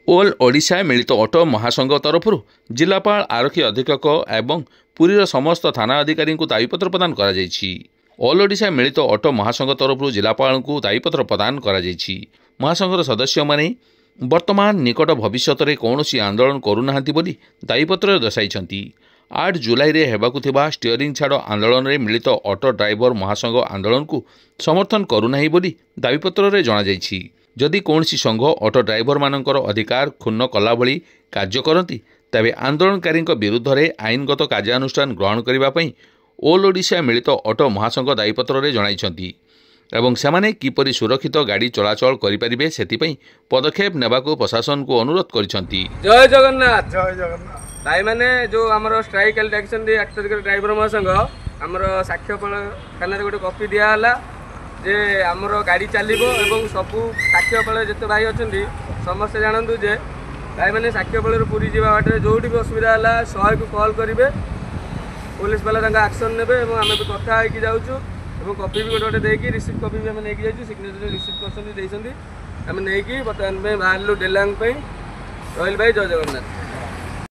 All Odisha मिलित auto महासंघ तरफ जिलापाल आरक्षी अधीक्षक एवं पुरीर समस्त थाना अधिकारी को दायीपत्र प्रदान करा जायछि। ऑल ओडिशा मिलित ऑटो महासंघ तरफ जिलापाल को दायीपत्र प्रदान करा जायछि। महासंघर सदस्य माने वर्तमान निकट भविष्य में कौन आंदोलन करूना बोली दायीपत्र दर्शाई। 8 जुलाई रे हेबाकु थिबा स्टीयरिंग छाड़ आंदोलन में मिलित ऑटो ड्राइवर महासंघ आंदोलन को समर्थन करूना बोली दाबीपत्र में जणाଯାଇଛି। जदि कौन संघ ऑटो ड्राइवर मानकर अधिकार क्षुण्ण कला भली कार्य करती तेबे आंदोलनकारी विरुद्ध में आईनगत कार्यानुष्ठान ग्रहण करने ऑल ओडिशा मिलित ऑटो महासंघ दायीपत्र में जणाई एवं सेमाने किपरि सुरक्षित गाड़ी चलाचल करें से पदक्षेप नेबाकू प्रशासन को अनुरोध करिसेंती। जय जगन्नाथ। जय जगन्नाथ। भाई मैंने जो आमर स्ट्राइक डाकिछन 8 तारिख ड्राइवर महासंघ आमर साक्ष्यफल थाना गोटे कॉपी दियाला जे आमर गाड़ी चलो और सबू साक्ष्यफल जिते भाई अच्छा समस्ते जानतु जे भाई मैंने साक्ष्यफल पूरी जावा बाटे जो भी असुविधा है 100 को कॉल करेंगे पुलिस वाला एक्शन ने आम भी कथा होगी जाऊँ कॉपी भी गोटे गोटे रिसीप्ट कॉपी भी आम नहीं जाइए सिग्नेचर रिसीप्ट पर्सन देते आम नहीं बर्तमान बाहर डेलांग रही भाई। जय जगन्नाथ।